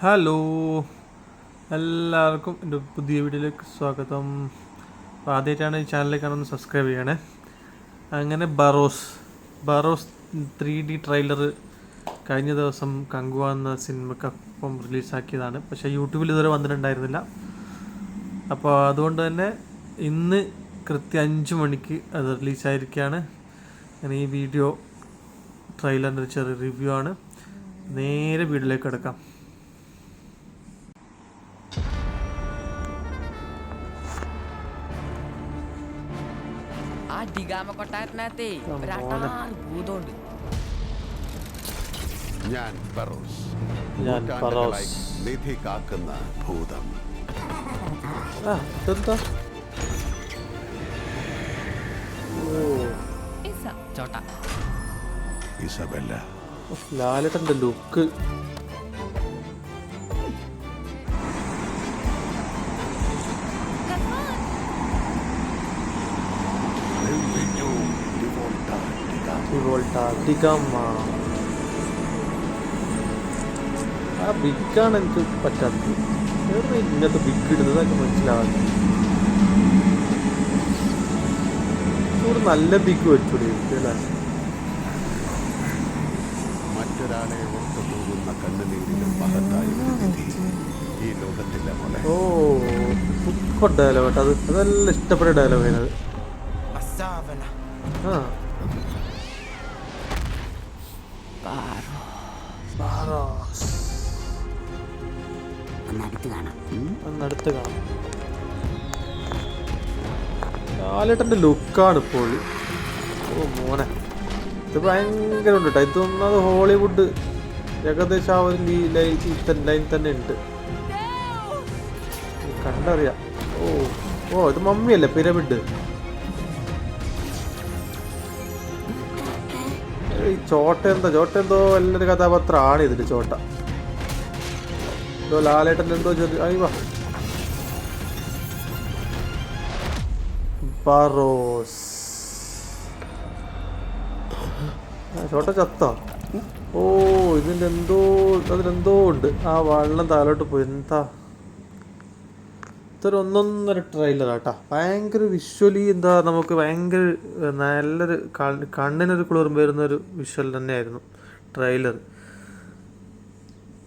Hello, എല്ലാവർക്കും എൻ്റെ പുതിയ വീഡിയോയിലേക്ക് സ്വാഗതം. അപ്പോൾ ആദ്യമായിട്ടാണ് ഈ ചാനലിലേക്ക് ഒന്ന് സബ്സ്ക്രൈബ് ചെയ്യണേ. അങ്ങനെ ബറോസ് 3D ട്രെയിലർ കഴിഞ്ഞ ദിവസം കങ്കുവ എന്ന സിനിമക്കൊപ്പം റിലീസാക്കിയതാണ്. പക്ഷേ യൂട്യൂബിൽ ഇതുവരെ വന്നിട്ടുണ്ടായിരുന്നില്ല. അപ്പോൾ അതുകൊണ്ട് തന്നെ ഇന്ന് കൃത്യം 5 മണിക്ക് അത് റിലീസായിരിക്കുകയാണ്. അങ്ങനെ ഈ വീഡിയോ ട്രെയിലറിൻ്റെ ഒരു ചെറിയ റിവ്യൂ ആണ്. നേരെ വീഡിയോയിലേക്ക് കിടക്കാം. കൊട്ടാരത്തിനകത്തെ ഒരാട്ടാറ് ഭൂതമുണ്ട്. ഞാൻ ഫറോസ്, നിധി കാക്കുന്ന ഭൂതം. ഇസബെല്ല, ലാലേട്ടൻ്റെ ലുക്ക് ആ ബിഗാണ് എനിക്ക് പറ്റാത്തത്. ഇങ്ങനത്തെ ബിഗ് ഇടുന്നതൊക്കെ മനസ്സിലാവാത്ത ഒരു നല്ല ബിഗ് വെച്ചൂടെ അല്ലേ? മറ്റൊരാളെ ഒത്തുപോകുന്ന കണ്ണുനീരിലും മഹത്തായ ഈ ലോകത്തിലെ പോലെ. ഓ, സൂപ്പർ ഡയലോഗ് കേട്ടോ. അതെല്ലാം ഇഷ്ടപ്പെട്ട ഡയലോഗ് അതിനത്. അടുത്ത് കാണാം. ലാലേട്ടൻ്റെ ലുക്കാണ് ഇപ്പോൾ. ഓ മോനെ, ഇത് ഭയങ്കര ഉണ്ട് കേട്ടോ. ഇതൊന്നത് ഹോളിവുഡ് ഏകദേശം ആ ഒരു ലൈൻ തന്നെ ഉണ്ട്, കണ്ടറിയാം. ഓ ഇത് മമ്മിയല്ലേ, പിരമിഡ്. ഈ ചോട്ട എന്തോ എല്ലാവരും കഥാപാത്രമാണ് ഇതിൽ. ചോട്ട എന്തോ ലാലേട്ടൻ എന്തോ ചെറിയ ബറോസ്. ചോട്ട ചത്ത. ഓ ഇതിൻ്റെ അതിലെന്തോ ഉണ്ട്. ആ വെള്ളം താഴോട്ട് പോയി. എന്താ ഇതൊരു ഒന്നൊന്നര ട്രെയിലറാട്ടാ. ഭയങ്കര വിഷ്വലി നമുക്ക് ഭയങ്കര നല്ലൊരു കണ്ണിനൊരു കുളിർമ വരുന്നൊരു വിഷ്വൽ തന്നെയായിരുന്നു ട്രെയിലർ.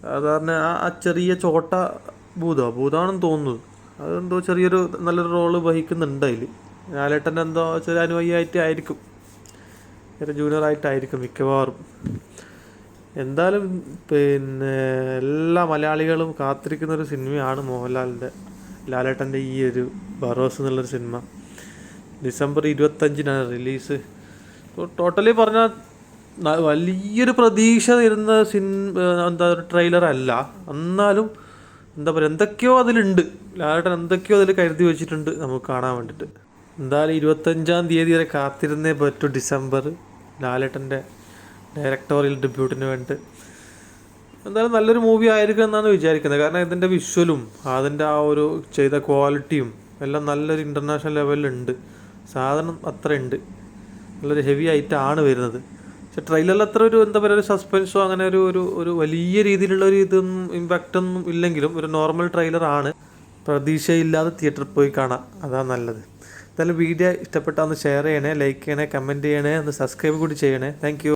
സാധാരണ ആ ചെറിയ ചോട്ട ഭൂതമാണെന്ന് തോന്നുന്നത്. അതെന്തോ ചെറിയൊരു നല്ലൊരു റോള് വഹിക്കുന്നുണ്ട് അതിൽ. ലാലേട്ടൻ്റെ എന്തോ ചെറിയ അനുയായിട്ടായിരിക്കും, ചെറിയ ജൂനിയറായിട്ടായിരിക്കും മിക്കവാറും. എന്തായാലും എല്ലാ മലയാളികളും കാത്തിരിക്കുന്നൊരു സിനിമയാണ് ലാലേട്ടൻ്റെ ഈ ഒരു ബറോസ് എന്നുള്ളൊരു സിനിമ. December 25 release. ടോട്ടലി പറഞ്ഞാൽ വലിയൊരു പ്രതീക്ഷ തരുന്ന ഒരു ട്രെയിലർ അല്ല. എന്നാലും എന്തൊക്കെയോ അതിലുണ്ട്. ലാലേട്ടൻ എന്തൊക്കെയോ അതിൽ കരുതി വെച്ചിട്ടുണ്ട് നമുക്ക് കാണാൻ വേണ്ടിയിട്ട്. എന്തായാലും 25 തീയതി വരെ കാത്തിരുന്നേ പറ്റൂ. ഡിസംബർ ലാലേട്ടൻ്റെ ഡയറക്ടോറിയൽ ഡെബ്യൂട്ടിന് വേണ്ടി. എന്തായാലും നല്ലൊരു മൂവി ആയിരിക്കും എന്നാണ് വിചാരിക്കുന്നത്. കാരണം ഇതിൻ്റെ വിഷ്വലും അതിൻ്റെ ആ ഒരു ചെയ്ത ക്വാളിറ്റിയും എല്ലാം നല്ലൊരു ഇൻ്റർനാഷണൽ ലെവലിലുണ്ട്. സാധനം അത്ര ഉണ്ട്, നല്ലൊരു ഹെവി ആയിട്ടാണ് വരുന്നത്. പക്ഷെ ട്രെയിലറിൽ അത്ര ഒരു ഒരു സസ്പെൻസോ അങ്ങനെ ഒരു വലിയ രീതിയിലുള്ള ഒരു ഇമ്പാക്റ്റൊന്നും ഇല്ലെങ്കിലും ഒരു നോർമൽ ട്രെയിലറാണ്. പ്രതീക്ഷയില്ലാതെ തിയേറ്ററിൽ പോയി കാണാം, അതാണ് നല്ലത്. എന്തായാലും വീഡിയോ ഇഷ്ടപ്പെട്ടാൽ ഒന്ന് ഷെയർ ചെയ്യണേ, ലൈക്ക് ചെയ്യണേ, കമൻറ്റ് ചെയ്യണേ, ഒന്ന് സബ്സ്ക്രൈബ് കൂടി ചെയ്യണേ. Thank you.